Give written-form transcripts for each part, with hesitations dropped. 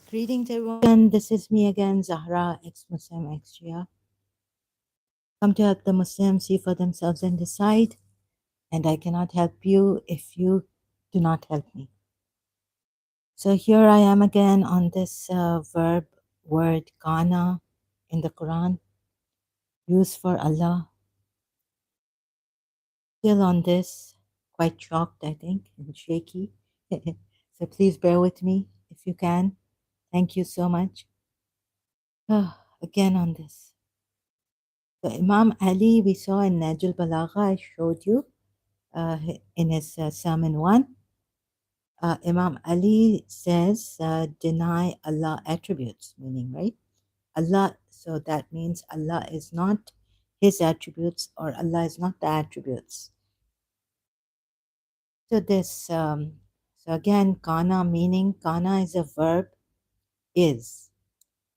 Greetings, everyone. This is me again, Zahra, ex-Muslim, ex-Shia. Come to help the Muslims see for themselves and decide. And I cannot help you if you do not help me. So here I am again on this verb word kana in the Quran, used for Allah. Still on this, quite shocked, I think, and shaky. So please bear with me if you can. Thank you so much. Again on this. So Imam Ali, we saw in Najul Balagha, I showed you in his Sermon 1. Imam Ali says, deny Allah attributes, meaning, right? Allah, so that means Allah is not his attributes or Allah is not the attributes. So this, so again, kana meaning, kana is a verb, is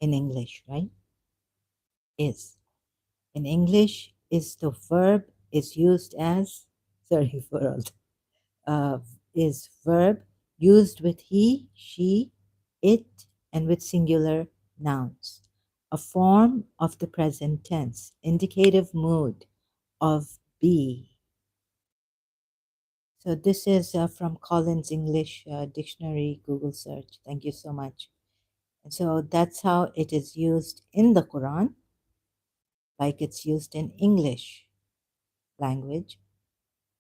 in English, right? Is. In English, is the verb is used as, sorry for all is verb used with he, she, it, and with singular nouns. A form of the present tense, indicative mood of be. So this is from Collins English Dictionary Google search. Thank you so much. And so that's how it is used in the Quran, like it's used in English language.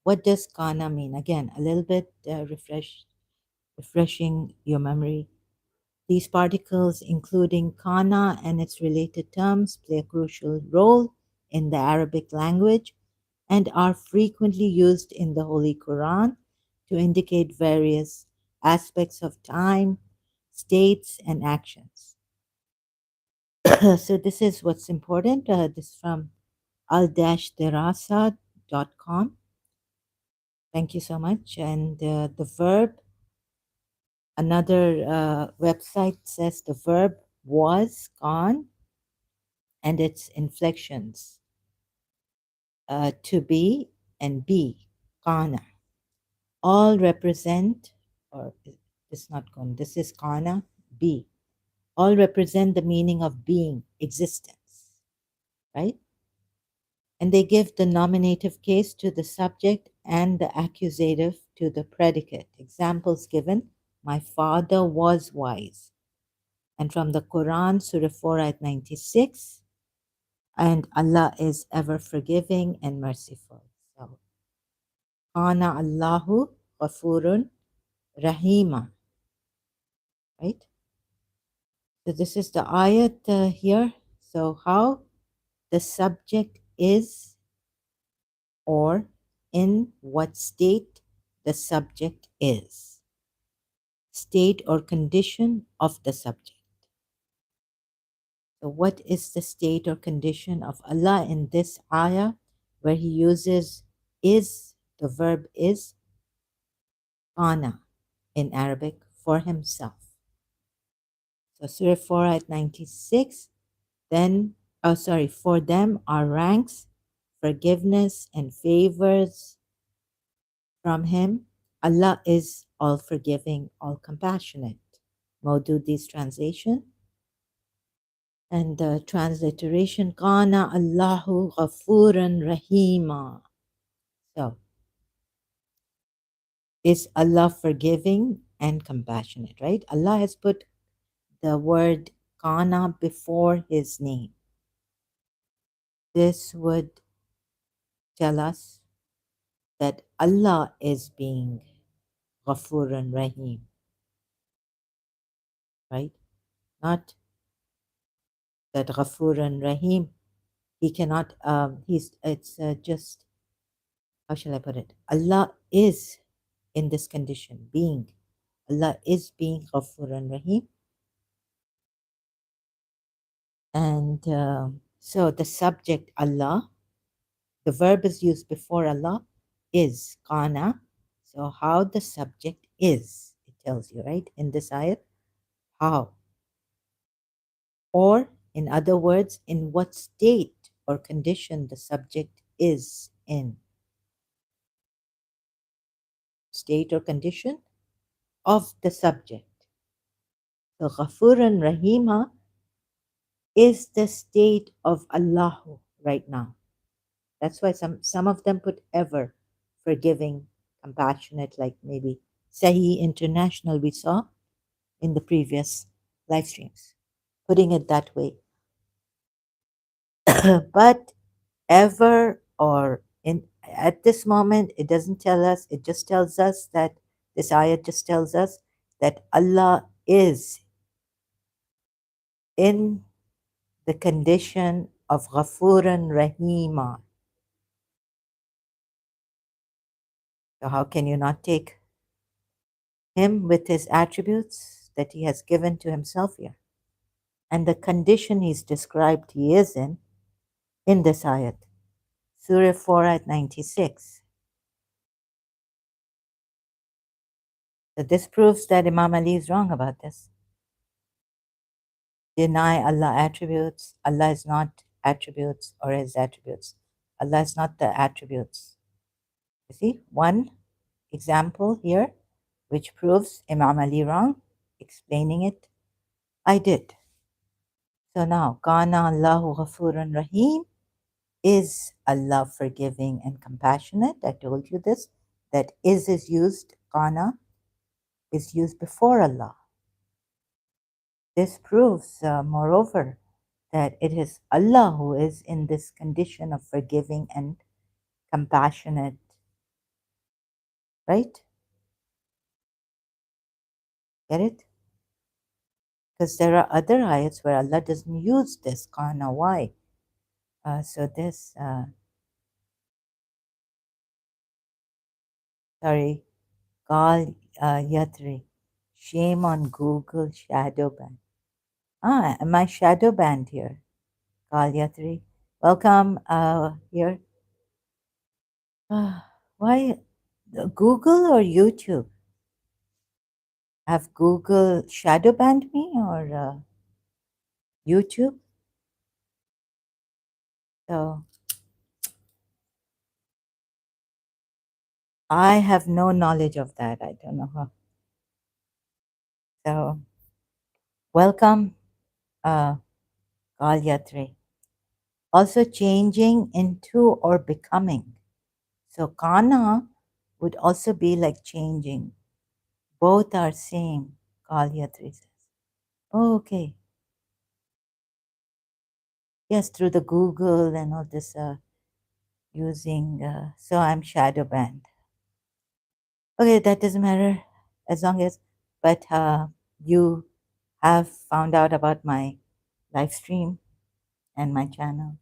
What does kana mean? Again, a little bit refreshing your memory. These particles, including kana and its related terms, play a crucial role in the Arabic language and are frequently used in the Holy Quran to indicate various aspects of time, states, and actions. So this is what's important. This is from al-dirasa.com. Thank you so much. And the verb, another website says the verb was, gone, and its inflections, to be and be, kana, all represent, or this not gone, this is kana, be, all represent the meaning of being, existence, right? And they give the nominative case to the subject and the accusative to the predicate. Examples given: my father was wise. And from the Quran, Surah 4, ayat 96, and Allah is ever forgiving and merciful. So, Kana Allahu Ghafurun Rahima, right? So this is the ayat here. So how the subject is, or in what state the subject is. State or condition of the subject. So what is the state or condition of Allah in this ayah where he uses is, the verb is, kana in Arabic, for himself. So Surah 4 at 96, then, for them are ranks, forgiveness and favors from him. Allah is all forgiving, all compassionate. Maududi's translation. And the transliteration, Kana Allahu Ghafuran Rahima. So, is Allah forgiving and compassionate, right? Allah has put the word Kana before his name. This would tell us that Allah is being Ghafur and Rahim, right? Not that Ghafur and Rahim, he cannot, it's just, how shall I put it? Allah is in this condition, being. Allah is being Ghafur and Rahim. And so the subject Allah, the verb is used before Allah, is kana. So how the subject is, it tells you, right? In this ayat, how. Or in other words, in what state or condition the subject is in. State or condition of the subject. So Ghafur and Rahima is the state of Allahu right now. That's why some of them put ever, forgiving, compassionate, like maybe Sahi International we saw in the previous live streams, putting it that way. But ever or in at this moment, it doesn't tell us, it just tells us that this ayat just tells us that Allah is in the condition of Ghafuran Rahima. So how can you not take him with his attributes that he has given to himself here? And the condition he's described he is in this ayat, Surah 4 at 96. So this proves that Imam Ali is wrong about this. Deny Allah attributes. Allah is not attributes or his attributes. Allah is not the attributes. You see, one example here which proves Imam Ali wrong, explaining it, I did. So now, Kana Allahu Ghafurun Rahim is Allah forgiving and compassionate. I told you this, that is used, Kana is used before Allah. This proves, moreover, that it is Allah who is in this condition of forgiving and compassionate, right? Get it? Because there are other ayats where Allah doesn't use this kana. Why? So this, sorry, Gal Yatri. Shame on Google shadow ban. Am I shadow banned here? Gal Yatri. Welcome here. Why? Google or YouTube? Have Google shadow banned me or YouTube? So I have no knowledge of that. I don't know how. So welcome, Galyatri. Also changing into or becoming. So kana would also be like changing. Both are same, Galyatri says. Oh, okay. Yes, through the Google and all this using, so I'm shadow banned. Okay, that doesn't matter as long as, but you have found out about my live stream and my channel.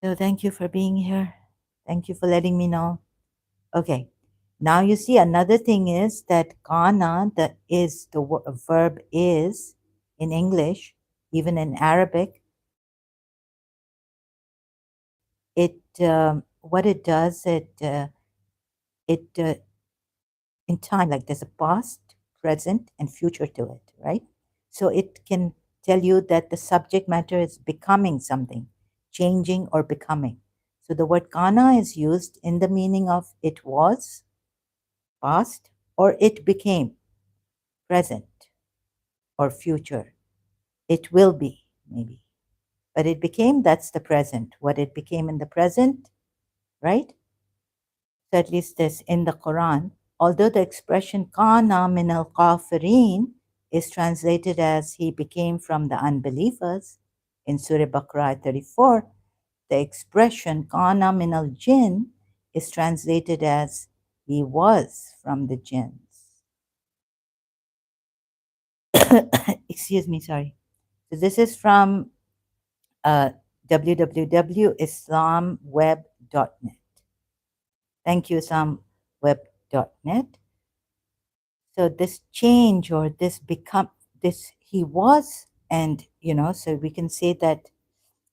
So thank you for being here. Thank you for letting me know. Okay, now you see another thing is that kana, the is the verb is in English, even in Arabic, it what it does it in time, like there's a past, present, and future to it, right? So it can tell you that the subject matter is becoming something, changing or becoming. So the word kana is used in the meaning of it was, past, or it became, present, or future. It will be, maybe. But it became, that's the present. What it became in the present, right? So at least this in the Quran, although the expression kana min al kafirin is translated as he became from the unbelievers in Surah Baqarah 34, the expression kana min al jinn is translated as he was from the jinns. Excuse me, sorry. So this is from www.islamweb.net. Thank you, islamweb.net. So this change or this become, this he was, and so we can say that,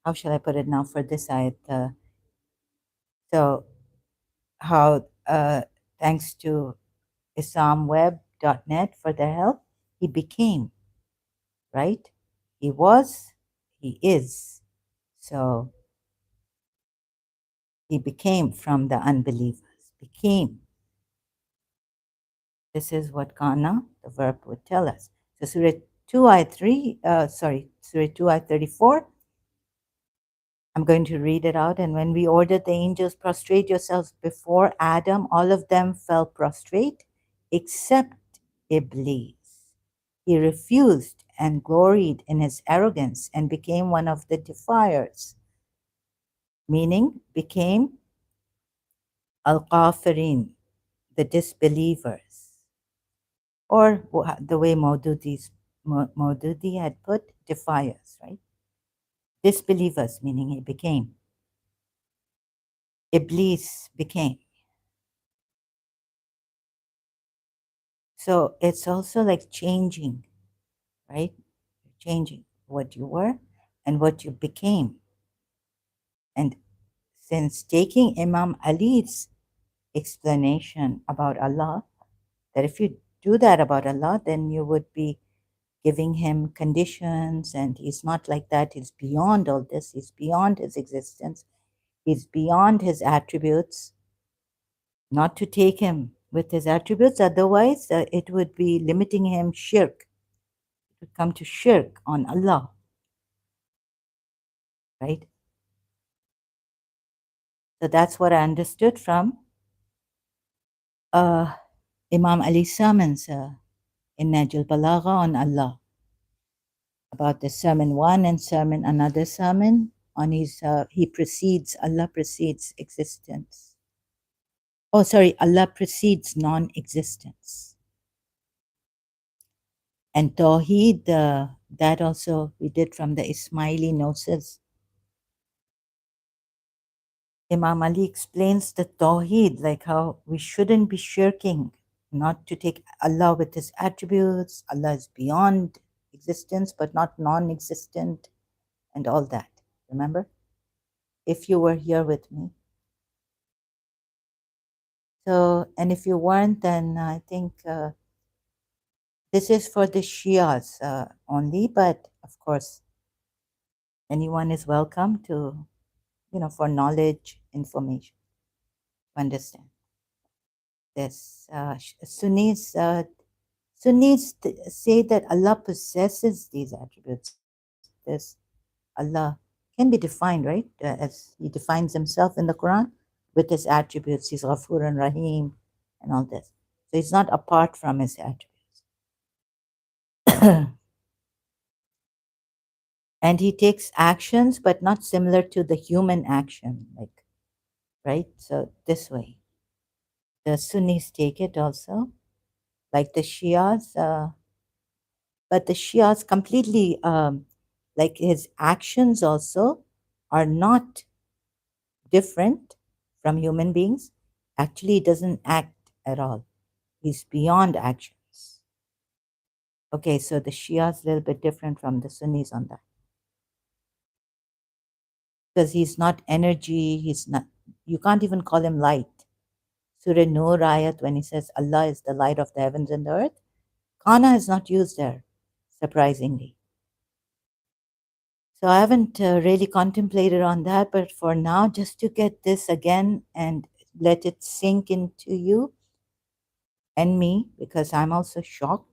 how shall I put it now for this ayat? So how, thanks to islamweb.net for their help, he became, right? He was, he is. So he became from the unbelievers, became. This is what kana, the verb, would tell us. So Surah 2 ayat 3, Surah 2 ayat 34, I'm going to read it out. And when we ordered the angels, prostrate yourselves before Adam, all of them fell prostrate except Iblis. He refused and gloried in his arrogance and became one of the defiers, meaning became al-kafirin, the disbelievers. Or the way Maududi had put, defiers, right? Disbelievers, meaning he became. Iblis became. So it's also like changing, right? Changing what you were and what you became. And since taking Imam Ali's explanation about Allah, that if you do that about Allah, then you would be giving him conditions, and he's not like that. He's beyond all this, he's beyond his existence, he's beyond his attributes. Not to take him with his attributes, otherwise, it would be limiting him shirk. It would come to shirk on Allah, right? So that's what I understood from uh, Imam Ali's sermons in Najul Balagha on Allah, about the sermon one and sermon another sermon on his, he precedes, Allah precedes existence. Oh, sorry, Allah precedes non-existence. And Tawheed, that also we did from the Ismaili Gnosis. Imam Ali explains the Tawheed, like how we shouldn't be shirking, not to take Allah with his attributes. Allah is beyond existence, but not non existent, and all that. Remember? If you were here with me. So, and if you weren't, then I think this is for the Shias only, but of course, anyone is welcome to, for knowledge, information, to understand this. Sunnis say that Allah possesses these attributes. This Allah can be defined, right? As He defines Himself in the Quran with His attributes. He's Ghafur and Rahim and all this. So He's not apart from His attributes. And He takes actions, but not similar to the human action, like, right? So this way. The Sunnis take it also, like the Shias. But the Shias completely, like his actions also, are not different from human beings. Actually, he doesn't act at all. He's beyond actions. Okay, so the Shias a little bit different from the Sunnis on that. Because he's not energy, he's not, you can't even call him light. Surah Nur ayat, when he says Allah is the light of the heavens and the earth, Kana is not used there, surprisingly. So I haven't really contemplated on that, but for now, just to get this again and let it sink into you and me, because I'm also shocked.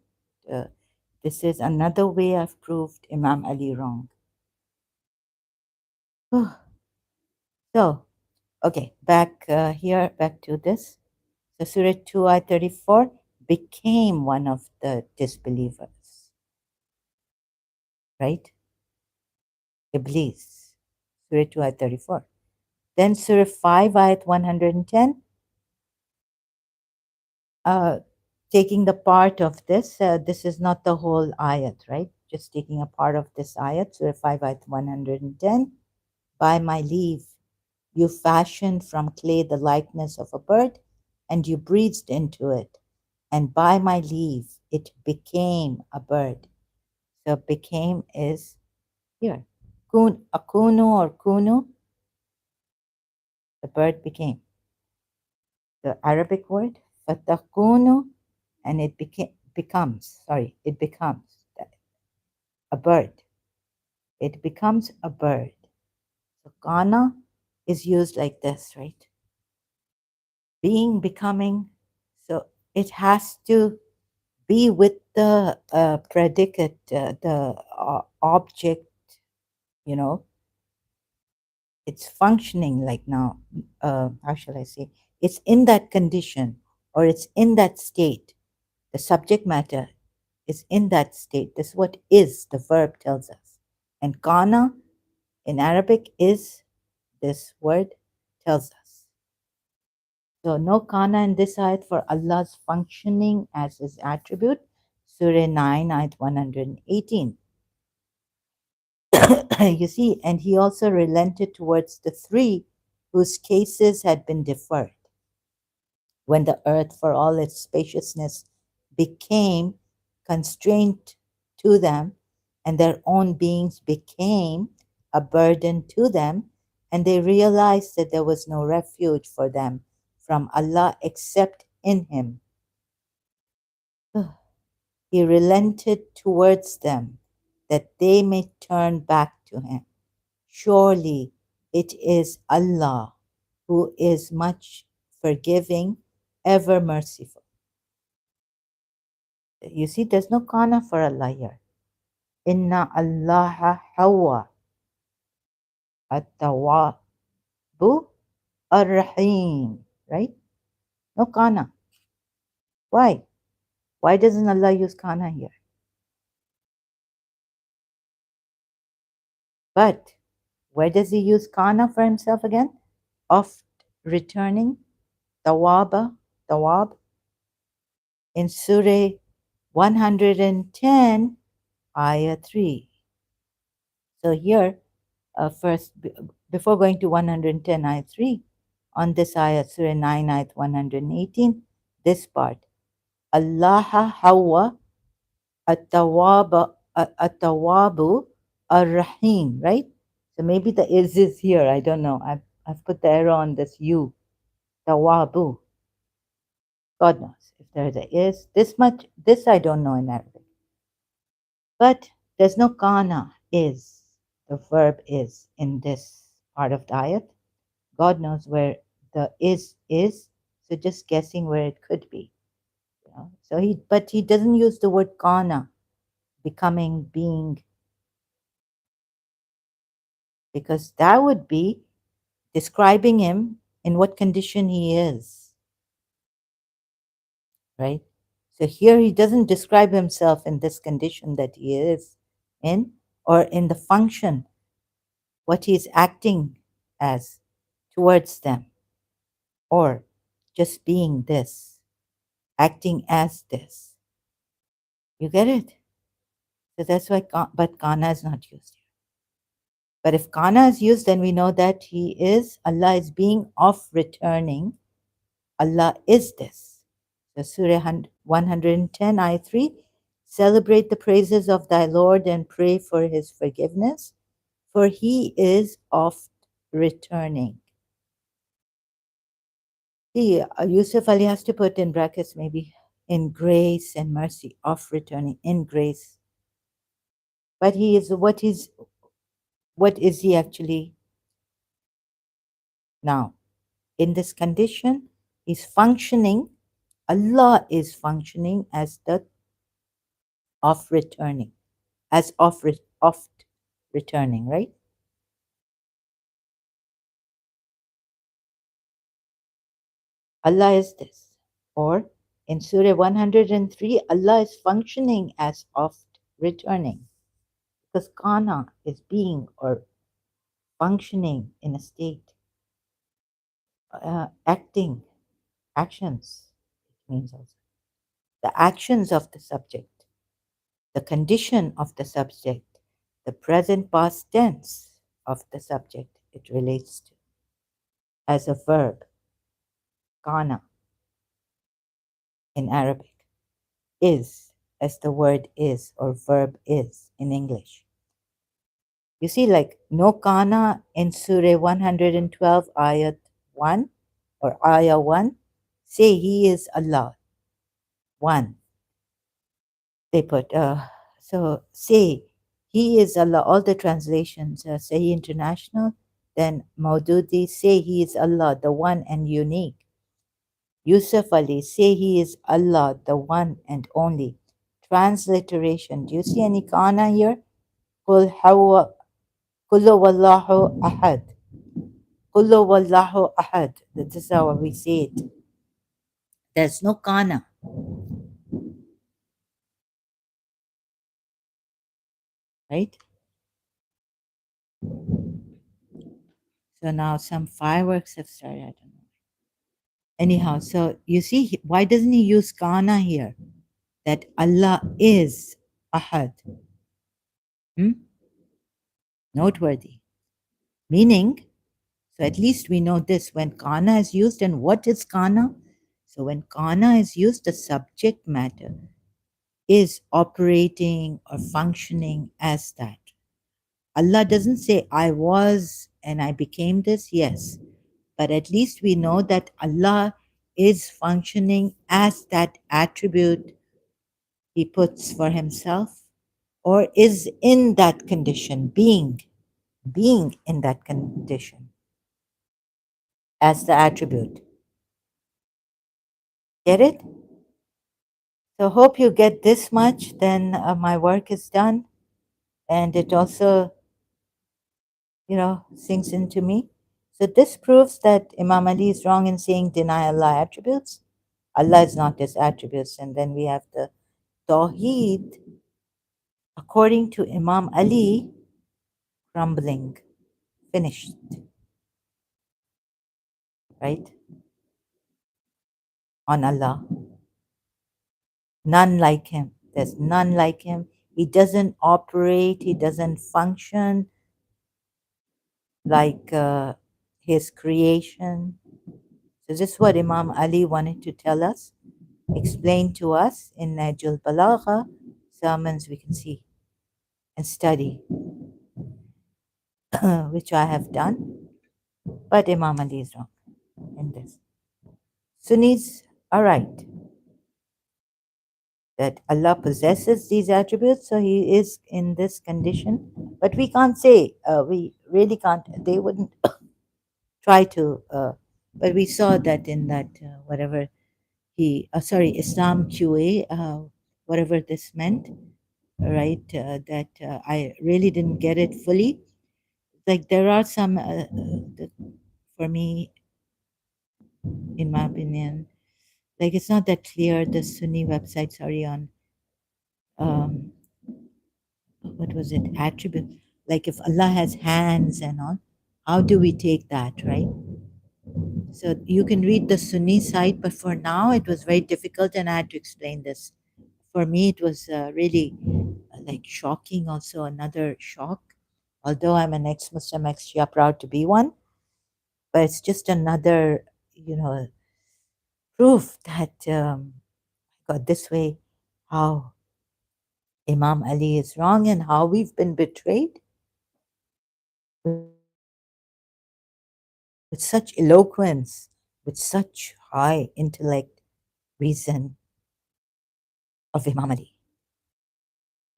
This is another way I've proved Imam Ali wrong. So, okay, back here, back to this. So Surah 2, ayat 34 became one of the disbelievers, right? Iblis. Surah 2, ayat 34. Then Surah 5, ayat 110. Taking the part of this, this is not the whole ayat, right? Just taking a part of this ayat, Surah 5, ayat 110. By my leave, you fashioned from clay the likeness of a bird, and you breathed into it. And by my leave, it became a bird. So became is here. Akunu or kunu, the bird became. The Arabic word, fatakunu, and it becomes a bird. It becomes a bird. So kana is used like this, right? Being, becoming. So it has to be with the predicate, the object, you know, it's functioning like now. How shall I say? It's in that condition or it's in that state. The subject matter is in that state. This is what is, the verb tells us. And kana in Arabic is, this word tells us. So no kana in this ayat for Allah's functioning as his attribute. Surah 9, ayat 118. You see, and he also relented towards the three whose cases had been deferred. When the earth, for all its spaciousness, became constrained to them, and their own beings became a burden to them, and they realized that there was no refuge for them from Allah except in Him. He relented towards them that they may turn back to Him. Surely it is Allah who is much forgiving, ever merciful. You see, there's no kana for Allah here. Inna Allah hawa at-tawabu ar-rahim. Right? No kana. Why? Why doesn't Allah use kana here? But where does He use kana for Himself again? Oft returning, tawab, in Surah 110, Ayah 3. So here, first, before going to 110, Ayah 3, on this ayah, Surah 9, Ayah 118, this part, Allah hawa at-tawabu ar-rahim, right? So maybe the is here, I don't know. I've put the arrow on this you, tawabu. God knows if there's a is. This much, this I don't know in Arabic. But there's no kana, is. The verb is in this part of the ayat. God knows where the is. So just guessing where it could be. You know? But he doesn't use the word kana, becoming, being, because that would be describing him in what condition he is. Right? So here he doesn't describe himself in this condition that he is in, or in the function, what he is acting as towards them, or just being this, acting as this. You get it? So that's why, but kana is not used here. But if kana is used, then we know that he is, Allah is being of returning. Allah is this. So Surah 110, Ayah 3, celebrate the praises of thy Lord and pray for his forgiveness, for he is oft returning. See, Yusuf Ali has to put in brackets maybe in grace and mercy, of returning, in grace. But he is what is he actually now? In this condition, he's functioning, Allah is functioning as the of returning, as oft returning, right? Allah is this. Or in Surah 103, Allah is functioning as oft returning. Because kana is being or functioning in a state, acting, actions, it means also. The actions of the subject, the condition of the subject, the present past tense of the subject it relates to as a verb, kana in Arabic, is as the word is or verb is in English. You see, like no kana in Surah 112, Ayat 1 or Ayah 1, say He is Allah. 1. They put, so say He is Allah. All the translations, Sahih International, then Maududi, say He is Allah, the one and unique. Yusuf Ali, say He is Allah, the one and only. transliteration. Do you see any kana here? Qul huwa Kullu wallahu ahad. Kullu wallahu ahad. That is how we say it. There's no kana, right? So now some fireworks have started. I don't know. Anyhow, so you see, why doesn't he use kana here? That Allah is ahad. Hmm? Noteworthy. Meaning, so at least we know this when kana is used, and what is kana? So when kana is used, the subject matter is operating or functioning as that. Allah doesn't say, I was and I became this, yes, but at least we know that Allah is functioning as that attribute He puts for Himself or is in that condition, being in that condition as the attribute. Get it? So, hope you get this much, then my work is done. And it also, sinks into me. So, this proves that Imam Ali is wrong in saying deny Allah attributes. Allah is not his attributes. And then we have the Tawheed, according to Imam Ali, crumbling, finished, right? On Allah. None like him. There's none like him. He doesn't operate, he doesn't function like his creation. So, this is what Imam Ali wanted to tell us, explain to us in Najul Balagha sermons we can see and study, which I have done. But Imam Ali is wrong in this. Sunnis are right that Allah possesses these attributes, so He is in this condition. But we can't say, we really can't, they wouldn't try to, but we saw that in that, whatever Islam QA, whatever this meant, right? That I really didn't get it fully. Like there are some, for me, in my opinion, like it's not that clear. The Sunni websites are on, um, what was it, attribute. Like if Allah has hands and all, how do we take that, right? So you can read the Sunni side, but for now it was very difficult and I had to explain this. For me, it was really like shocking, also another shock. Although I'm an ex-Muslim, ex-Shia, proud to be one, but it's just another, proof that God, this way, how Imam Ali is wrong and how we've been betrayed with such eloquence, with such high intellect, reason of Imam Ali,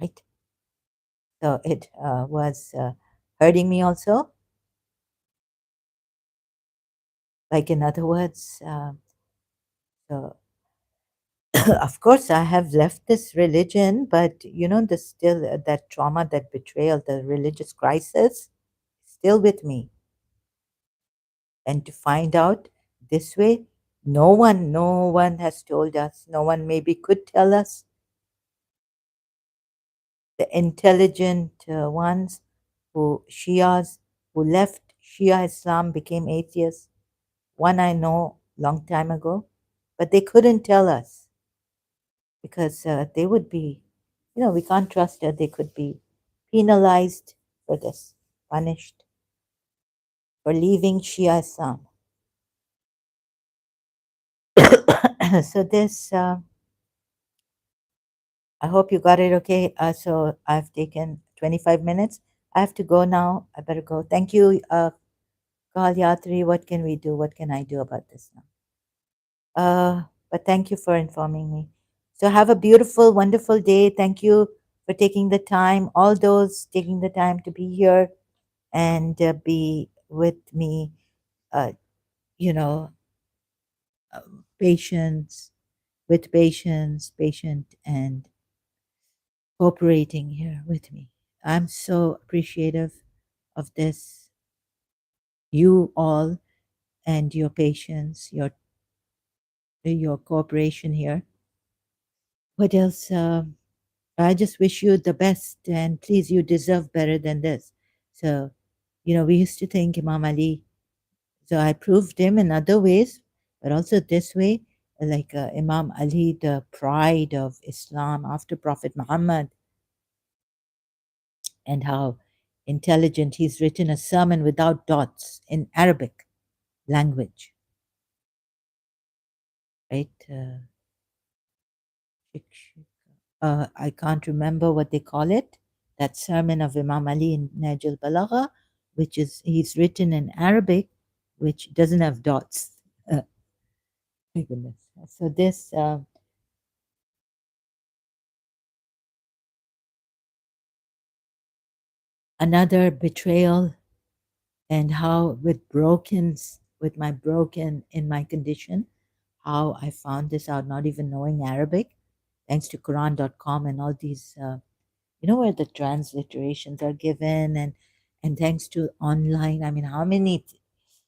right? So it was hurting me also. Like, in other words, so of course, I have left this religion, but there's still that trauma, that betrayal, the religious crisis, still with me. And to find out this way, no one has told us, no one maybe could tell us. The intelligent ones Shias who left Shia Islam became atheists. One I know long time ago, but they couldn't tell us because they would be, we can't trust that they could be penalized for this, punished for leaving Shia Islam. So this, I hope you got it okay. So I've taken 25 minutes. I have to go now. I better go. Thank you, Kal Yatri. What can we do? What can I do about this now? But thank you for informing me. So have a beautiful, wonderful day. Thank you for taking the time, all those taking the time to be here and be with me, uh, you know, patience, with patience, patient, and cooperating here with me. I'm so appreciative of this, you all, and your patience, your cooperation here. What else? I just wish you the best, and please, you deserve better than this. So, we used to think Imam Ali. So I proved him in other ways, but also this way, like Imam Ali, the pride of Islam after Prophet Muhammad, and how intelligent he's written a sermon without dots in Arabic language, right? I can't remember what they call it. That sermon of Imam Ali in Najl Balagha, which is he's written in Arabic, which doesn't have dots. My goodness. So this another betrayal, and how with my broken in my condition, how I found this out, not even knowing Arabic, thanks to Quran.com and all these, where the transliterations are given, and thanks to online. I mean, how many?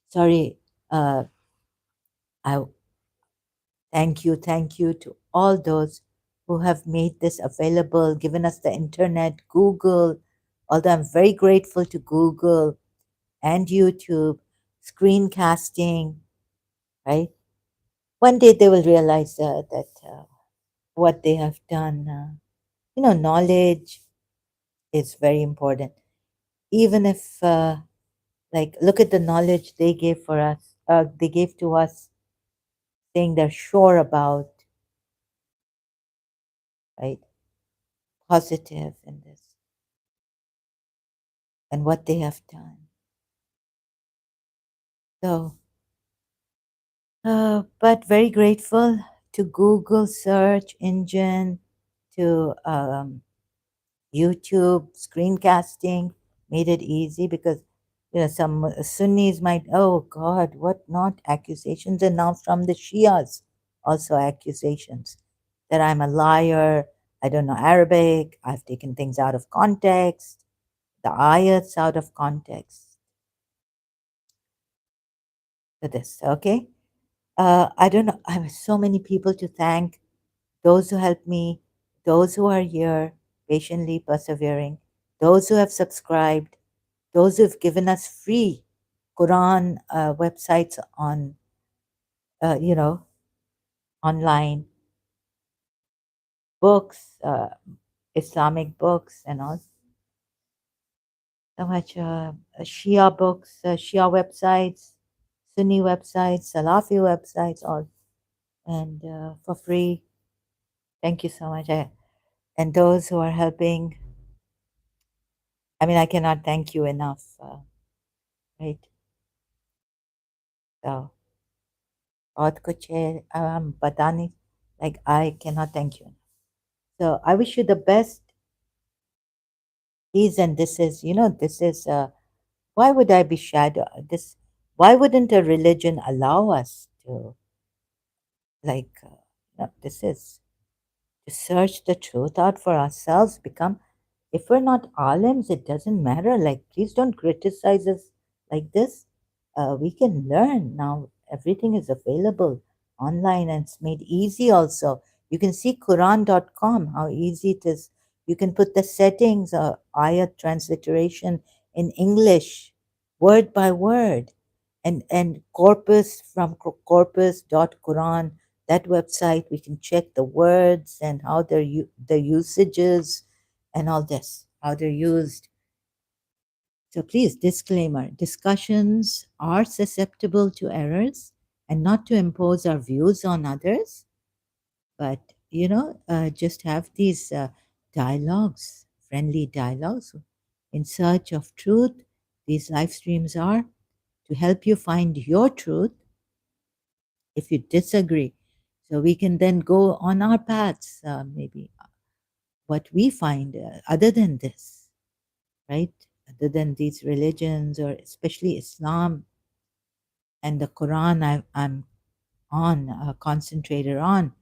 Sorry, I thank you to all those who have made this available, given us the internet, Google. Although I'm very grateful to Google and YouTube, screencasting, right? One day they will realize that what they have done, knowledge is very important. Even if, like, look at the knowledge they gave for us, they gave to us, saying they're sure about, right? Positive in this and what they have done. So, but very grateful to Google search engine, to YouTube screencasting made it easy, because some Sunnis might, oh God, what not accusations, and now from the Shias also accusations that I'm a liar, I don't know Arabic, I've taken things out of context, the ayats out of context. For this, okay. I don't know. I have so many people to thank, those who helped me, those who are here patiently persevering, those who have subscribed, those who have given us free Quran websites on, you know, online, books, Islamic books, and all. So much Shia books, Shia websites, Sunni websites, Salafi websites, all, and for free. Thank you so much. And those who are helping, I mean, I cannot thank you enough, right? So, बहुत कुछ है हम बता नहीं, like I cannot thank you. So I wish you the best. Please, and this is why would I be shadow this? Why wouldn't a religion allow us to, like, no, this is to search the truth out for ourselves, become, if we're not alims, it doesn't matter. Like, please don't criticize us like this. We can learn now. Everything is available online, and it's made easy also. You can see Quran.com, how easy it is. You can put the settings, ayat transliteration in English, word by word, and corpus from corpus.quran, that website, we can check the words and how the usages and all this, how they're used. So please, disclaimer, discussions are susceptible to errors, and not to impose our views on others, but just have these dialogues, friendly dialogues, in search of truth. These live streams are to help you find your truth if you disagree. So we can then go on our paths, maybe what we find other than this, right? Other than these religions, or especially Islam and the Quran, I'm on, concentrated on.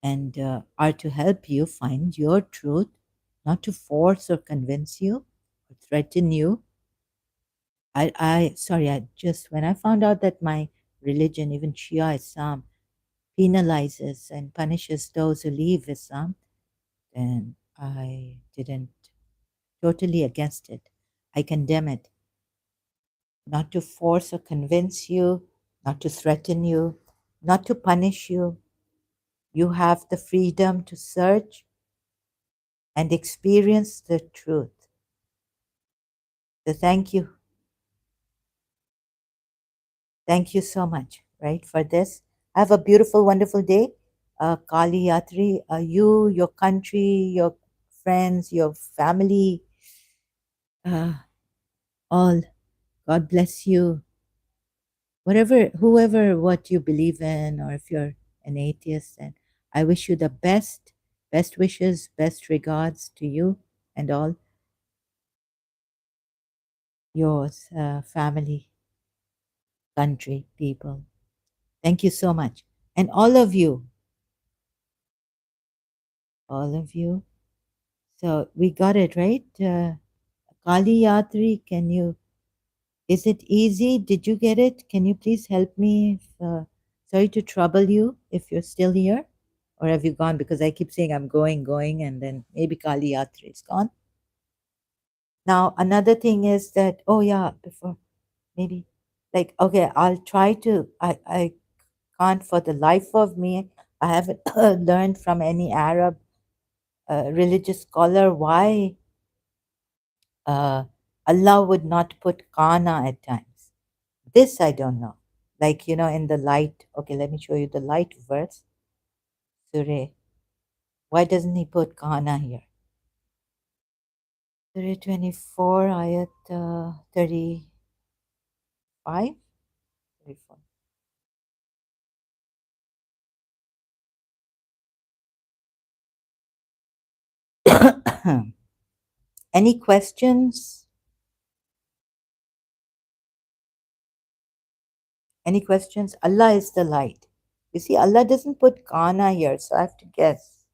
and are to help you find your truth, not to force or convince you or threaten you. Sorry, I just, when I found out that my religion, even Shia Islam, penalizes and punishes those who leave Islam, then I didn't totally against it. I condemn it, not to force or convince you, not to threaten you, not to punish you. You have the freedom to search and experience the truth. So thank you. Thank you so much, right, for this. Have a beautiful, wonderful day. Kali Yatri, you, your country, your friends, your family, uh, all. God bless you. Whatever, whoever, what you believe in, or if you're an atheist, then I wish you the best, best wishes, best regards to you and all yours, family, country, people. Thank you so much. And all of you. So we got it, right? Kali Yatri, can you, is it easy? Did you get it? Can you please help me? Sorry to trouble you if you're still here. Or have you gone? Because I keep saying I'm going, and then maybe Kali Yatri is gone. Now, another thing is that, oh yeah, before, maybe, like, okay, I'll try to, I can't for the life of me, I haven't learned from any Arab religious scholar why Allah would not put kana at times. This I don't know. Like, in the light, okay, let me show you the light verse. Surah. Why doesn't he put kana here? Surah 24, ayat 35? 34. Any questions? Any questions? Allah is the light. You see, Allah doesn't put kana here, so I have to guess.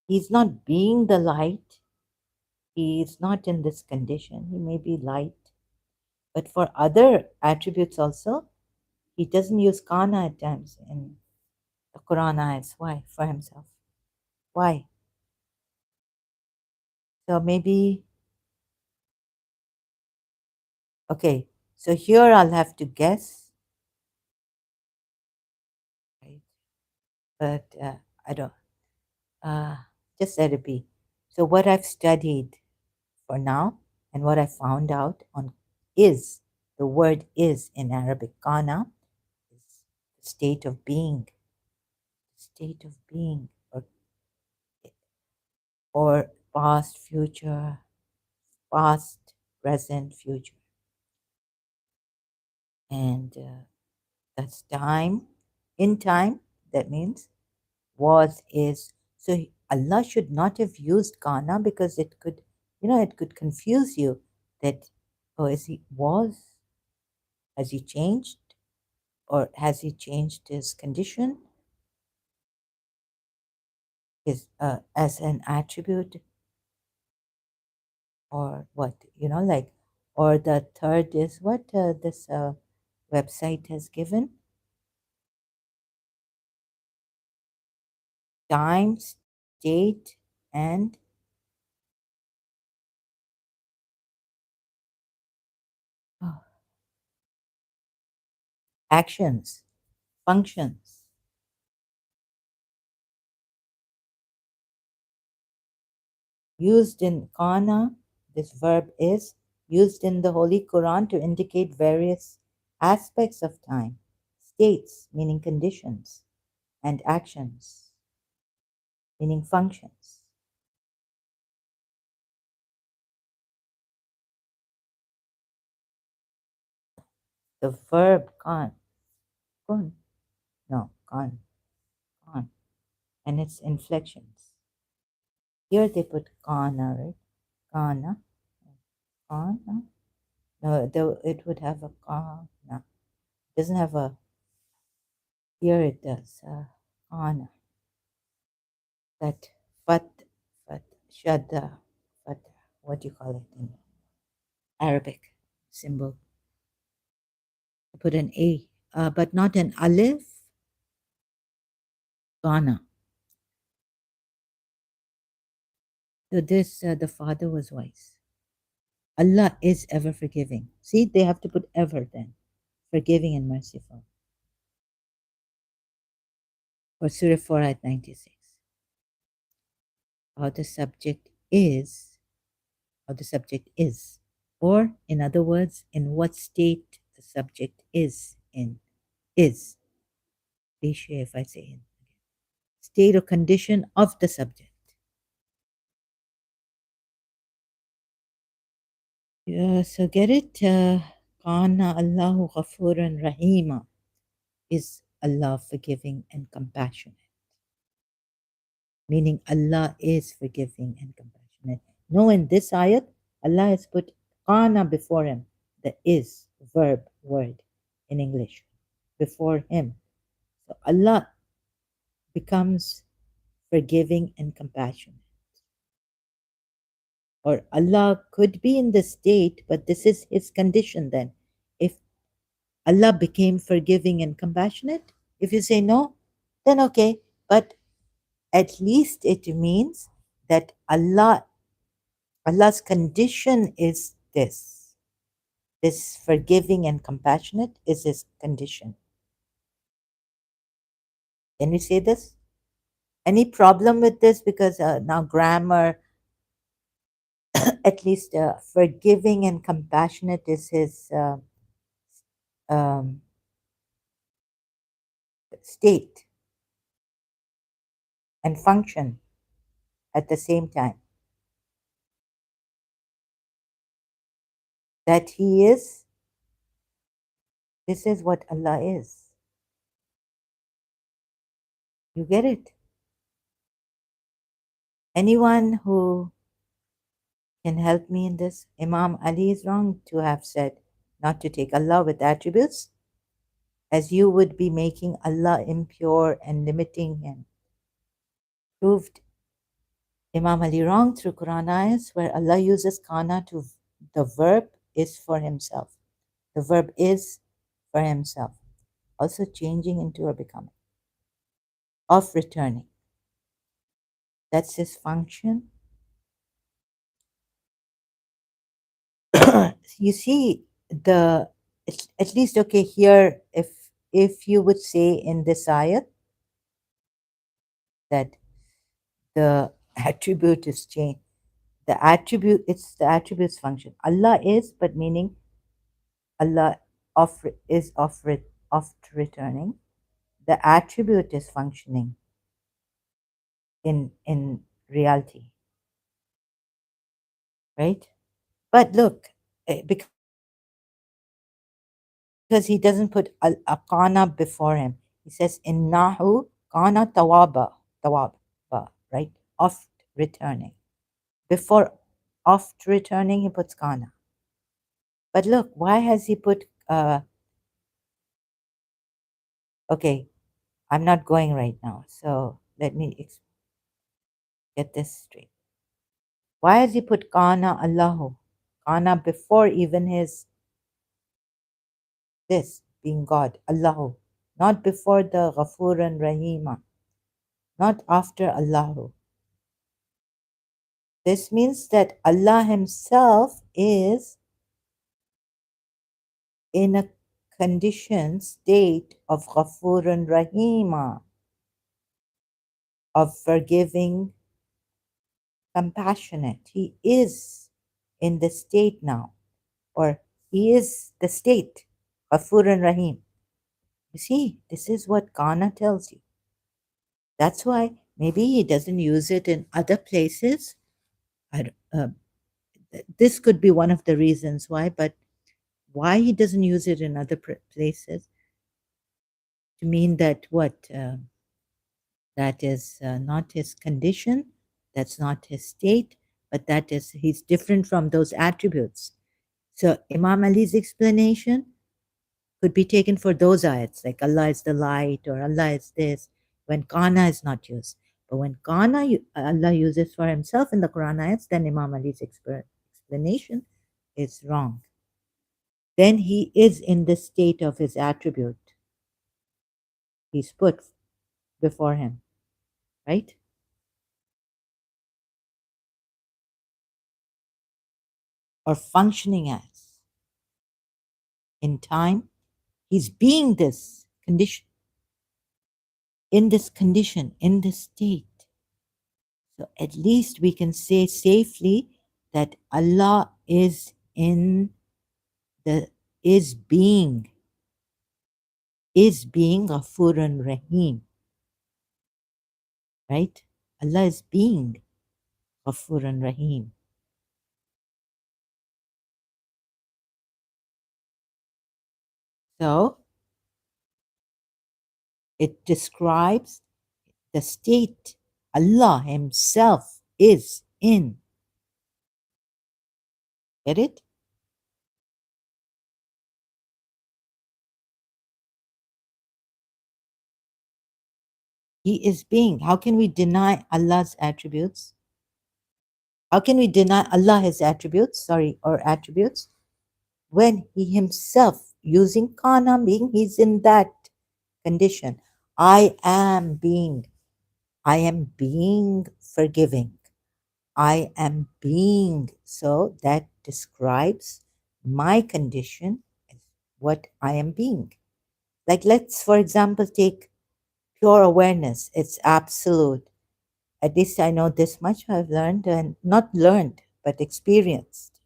He's not being the light. He is not in this condition. He may be light. But for other attributes also, he doesn't use kana at times in the Quran ayats. Why? For himself. Why? So maybe, okay, so here I'll have to guess, right? But I don't, uh, just let it be. So what I've studied for now and what I found out on is, the word is in Arabic, kana, is state of being, state of being, or past, future, past, present, future. And that's time. In time, that means was, is. So Allah should not have used kana because it could, it could confuse you that, oh, is he was? Has he changed? Or has he changed his condition? Is as an attribute or what? Like, or the third is what this website has given: time, state, and oh, actions, functions. Used in kana, this verb is used in the Holy Quran to indicate various aspects of time, states, meaning conditions, and actions, meaning functions. The verb kun, no, kan, and its inflections. Here they put kana, right? Kana, kana. No, it would have a kana. It doesn't have a, here it does. Kana. That fat, fat, shadda, fat, what do you call it in Arabic symbol? I put an A, but not an alif. Kana. So this, the father was wise. Allah is ever forgiving. See, they have to put ever then. Forgiving and merciful. For Surah 4 at 96. How the subject is, how the subject is. Or, in other words, in what state the subject is in. Is. Ex-Shia if I say in. State or condition of the subject. Yeah, so get it? Kana Allahu Ghafuran Rahima. Is Allah forgiving and compassionate? Meaning Allah is forgiving and compassionate. No, in this ayat, Allah has put kana before him, the is verb word in English, before him. So Allah becomes forgiving and compassionate. Or Allah could be in the state, but this is his condition then. If Allah became forgiving and compassionate, if you say no, then okay. But at least it means that Allah's condition is this. This forgiving and compassionate is his condition. Can we say this? Any problem with this? Because now grammar, at least forgiving and compassionate is his um, state and function at the same time. That he is, this is what Allah is. You get it? Anyone who can help me in this? Imam Ali is wrong to have said not to take Allah with attributes, as you would be making Allah impure and limiting him. Proved Imam Ali wrong through Quran ayahs where Allah uses kana to the verb is for himself. The verb is for himself. Also changing into or becoming. Of returning. That's his function. You see the at least okay here if you would say in this ayat that the attribute is changed, the attribute, it's the attribute's function. Allah is, but meaning Allah is oft returning. The attribute is functioning in reality, right? But look, because he doesn't put a kana before him. He says innahu kana tawaba, right? Oft returning. Before oft returning, he puts kana. But look, why has he put okay, I'm not going right now, so let me get this straight. Why has he put kana Allahu? Kana before even his this being God, Allahu. Not before the Ghafur and Rahima. Not after Allahu. This means that Allah Himself is in a conditioned state of Ghafur and Rahima, of forgiving, compassionate. He is in the state now, or He is the state, Ghafur and Rahim. You see, this is what Kana tells you. That's why maybe he doesn't use it in other places. This could be one of the reasons why, but why he doesn't use it in other places to mean that what that is not his condition, that's not his state, but that is he's different from those attributes. So Imam Ali's explanation could be taken for those ayats, like Allah is the light or Allah is this. when kana is not used. But when kana Allah uses for himself in the Quran ayats, then Imam Ali's explanation is wrong. Then he is in the state of his attribute. He's put before him, right? Or functioning as. In time, he's being this condition, in this state. So at least we can say safely that Allah is in the is being Ghafurun Rahim, right? Allah is being Ghafurun Rahim. So it describes the state Allah Himself is in. Get it? He is being. How can we deny Allah's attributes? How can we deny Allah His attributes, or attributes, when He Himself, using kana, being, He's in that condition. I am being forgiving. I am being. So that describes my condition as what I am being. Like, let's, for example, take pure awareness. It's absolute. At least I know this much I've learned, and not learned, but experienced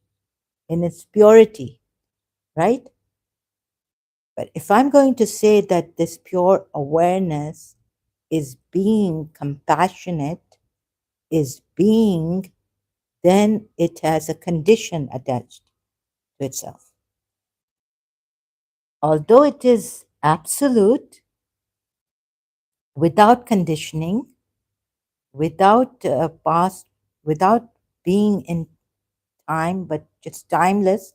in its purity, right? But if I'm going to say that this pure awareness is being compassionate, is being, then it has a condition attached to itself. Although it is absolute, without conditioning, without past, without being in time, but just timeless,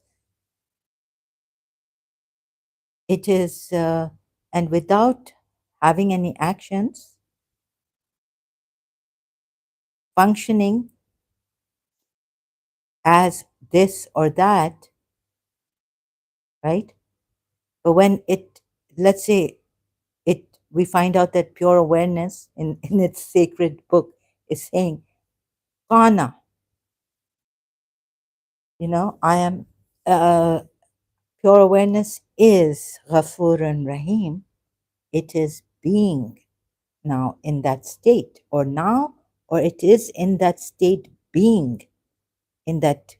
it is, and without having any actions, functioning as this or that, right? But when it, let's say, we find out that pure awareness in its sacred book is saying, Kana, I am, pure awareness is Ghafur and Rahim. It is being now in that state, or it is in that state being, in that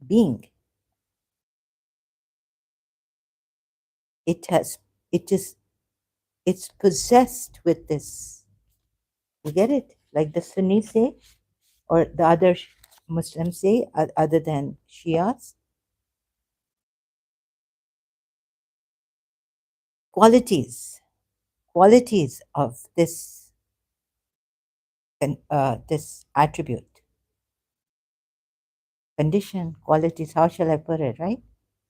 being. It has, it is, it's possessed with this. You get it? Like the Sunnis say, or the other Muslims say, other than Shias, qualities, qualities of this attribute, condition, qualities. How shall I put it? Right?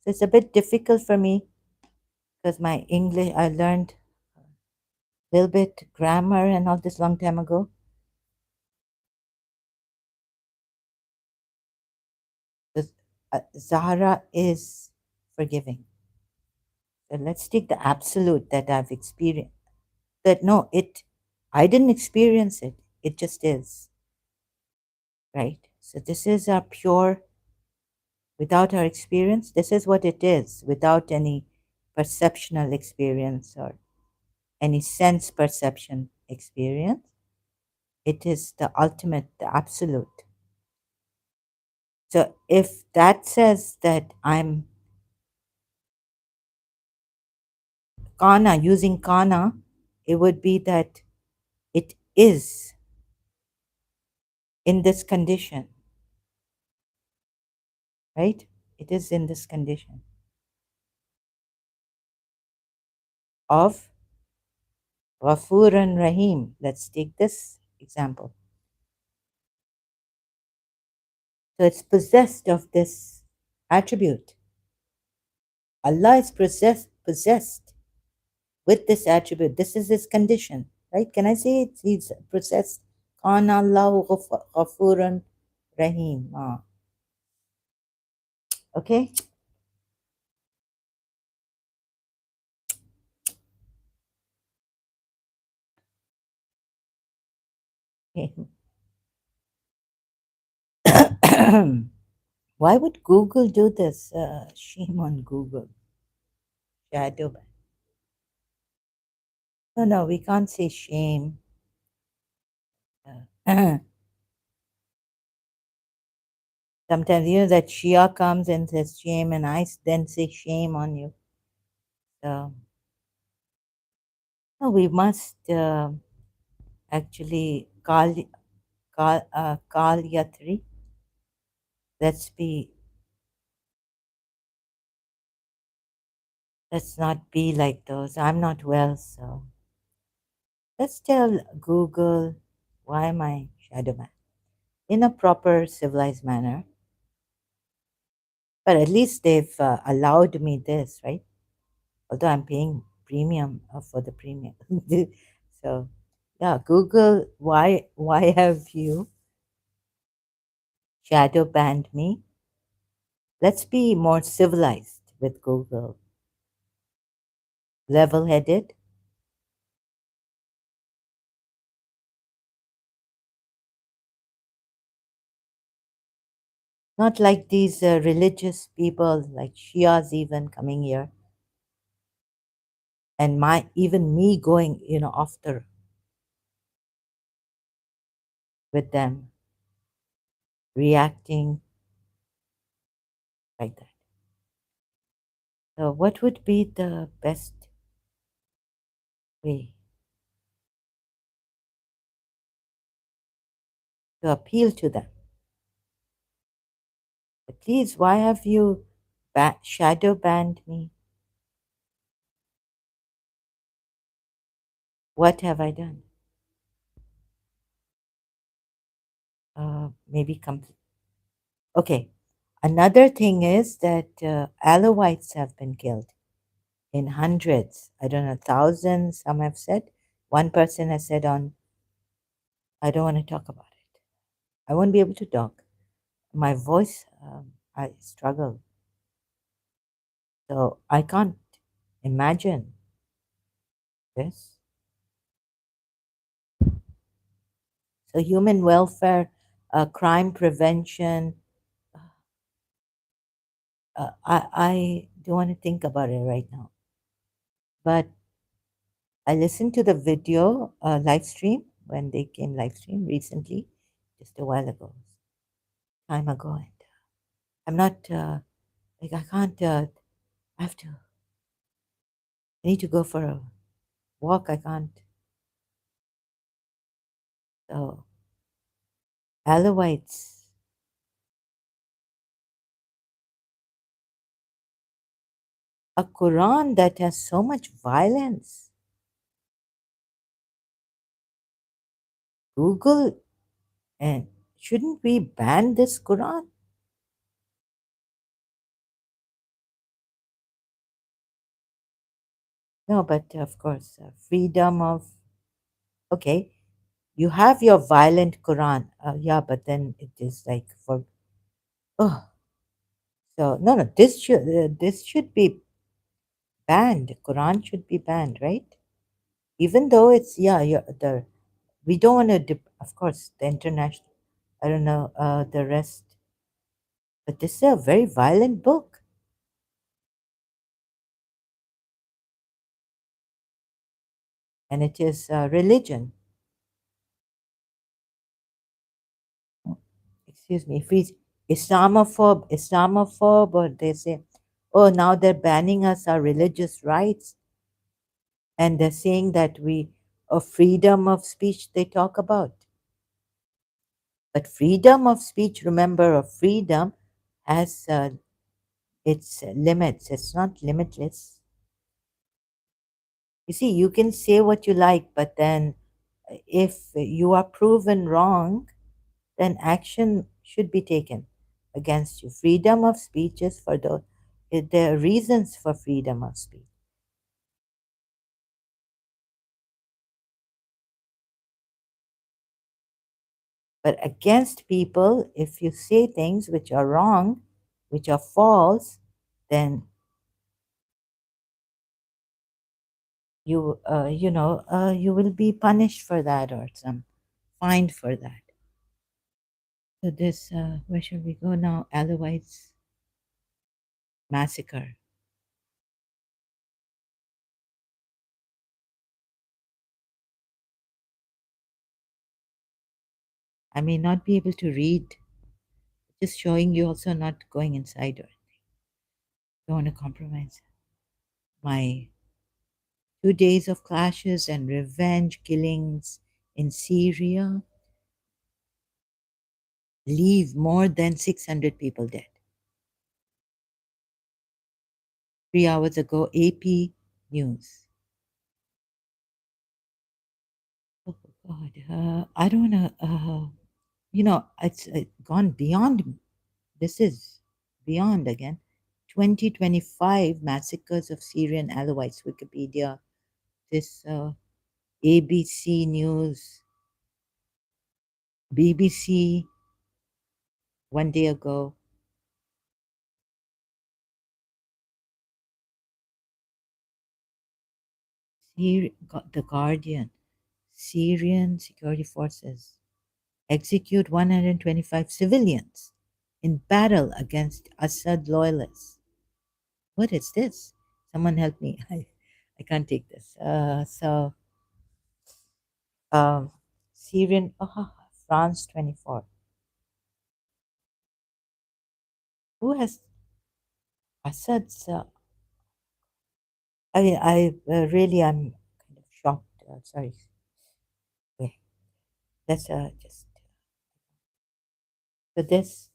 So it's a bit difficult for me because my English, I learned a little bit grammar and all this long time ago. The, Zahra is forgiving. So let's take the absolute that I've experienced. That no, I didn't experience it. It just is. Right? So this is our pure, without our experience, this is what it is, without any perceptional experience or any sense perception experience. It is the ultimate, the absolute. So if that says that I'm kana, using kana, it would be that it is in this condition, right? It is in this condition of Ghafur and Rahim. Let's take this example. So it's possessed of this attribute. Allah is possessed with this attribute. This is his condition. right? Can I say it? He's processed. Kana Allahu Ghafurun Rahim. Okay? Why would Google do this? Shame on Google. Shadow. No, no, we can't say shame. Sometimes, that Shia comes and says shame, and I then say shame on you. So, no, we must actually Kal Yatri. Let's let's not be like those. I'm not well, so let's tell Google why am I shadow man in a proper civilized manner. But at least they've allowed me this, right? Although I'm paying premium for the premium. So, yeah, Google, why have you shadow banned me? Let's be more civilized with Google. Level headed. Not like these religious people, like Shias, even coming here, and my even me going, off the with them, reacting like that. So, what would be the best way to appeal to them? Please, why have you shadow banned me? What have I done? Maybe okay. Another thing is that Alawites have been killed in hundreds. I don't know, thousands. Some have said. One person has said on. I don't want to talk about it. I won't be able to talk. My voice, I struggle. So I can't imagine this. So human welfare, crime prevention. I don't want to think about it right now. But I listened to the video live stream when they came live stream recently, just a while ago, time ago, and I'm not like I can't. I have to. I need to go for a walk. I can't. So Alawites, a Quran that has so much violence. Google, and shouldn't we ban this Quran? No, but of course, freedom of. Okay, you have your violent Quran. Yeah, but then it is like for. Oh, so no, no. This should be banned. Quran should be banned, right? Even though it's the we don't want to. Of course, the international. I don't know the rest, but this is a very violent book, and it is religion. Excuse me. If he's Islamophobe, or they say, oh, now they're banning us our religious rights, and they're saying that we of freedom of speech they talk about. But freedom of speech, remember, of freedom has its limits. It's not limitless. You see, you can say what you like, but then if you are proven wrong, then action should be taken against you. Freedom of speech is for the reasons for freedom of speech. But against people, if you say things which are wrong, which are false, then you will be punished for that or some fined for that. So this, where shall we go now? Alawites massacre. I may not be able to read, just showing you also not going inside or don't want to compromise my 2 days of clashes and revenge killings in Syria leave more than 600 people dead. 3 hours ago, AP News. Oh God, I don't know. It's gone beyond. This is beyond again. 2025 massacres of Syrian Alawites. Wikipedia. This ABC News, BBC 1 day ago. The Guardian. Syrian security forces execute 125 civilians in battle against Assad loyalists. What is this? Someone help me. I can't take this. Um, Syrian, France 24. Who has Assad's? I'm kind of shocked. Sorry. Okay. That's just. So this,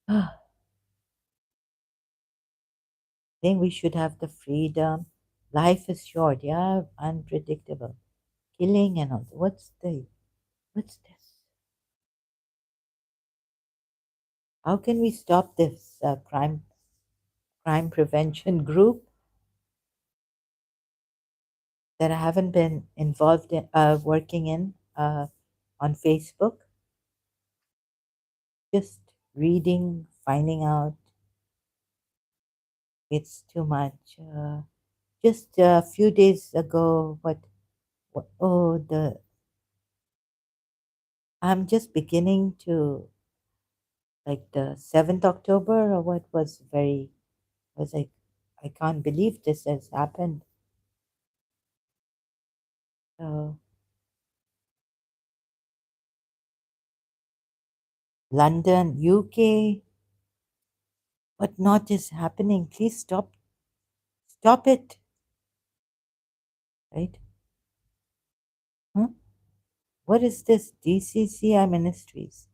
I think we should have the freedom. Life is short, yeah, unpredictable. Killing and all. What's this? How can we stop this crime prevention group that I haven't been involved in working in on Facebook? Just reading, finding out it's too much. Just a few days ago, I'm just beginning to like the 7th October or what was like, I can't believe this has happened. So London, UK, what not is happening? Please stop it, right? Huh? What is this? DCCI Ministries.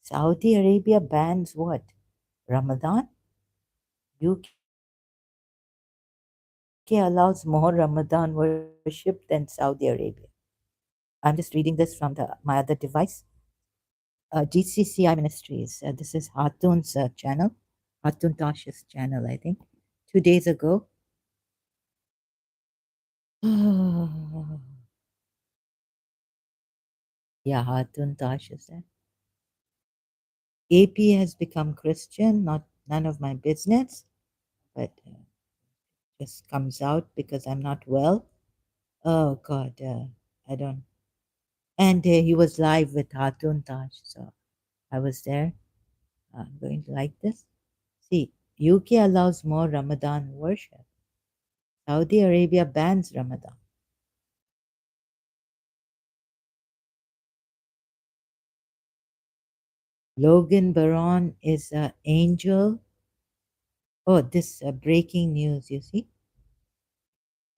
Saudi Arabia bans what? Ramadan? UK allows more Ramadan worship than Saudi Arabia. I'm just reading this from my other device. GCCI Ministries. This is Hatun's channel, Hatun Tash's channel, I think. 2 days ago. Yeah, Hatun Tash is there. AP has become Christian, not none of my business, but just comes out because I'm not well. Oh God, I don't. And he was live with Hatun Taj, so I was there. I'm going to like this. See, UK allows more Ramadan worship. Saudi Arabia bans Ramadan. Logan Baron is an angel. Oh, this breaking news, you see?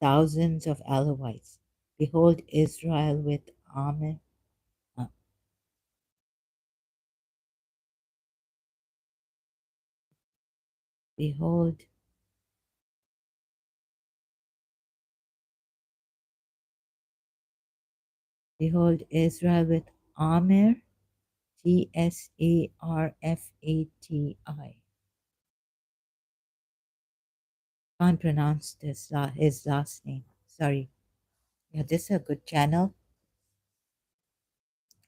Thousands of Alawites. Behold Israel with armor. Uh, behold, behold Israel with armor. Tsarfati. Can't pronounce his last name. Sorry. Yeah, this is a good channel.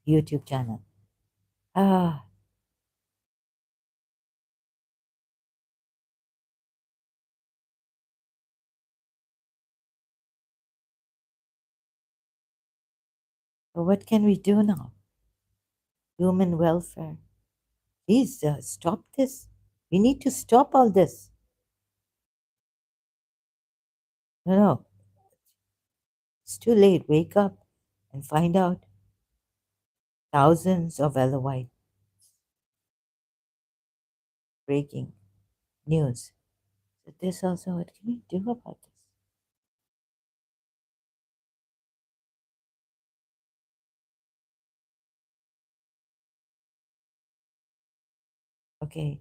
YouTube channel. Ah, but what can we do now? Human welfare. Please stop this. We need to stop all this. No, no, it's too late. Wake up and find out. Thousands of Elohite breaking news. So this also, what can we do about this? Okay,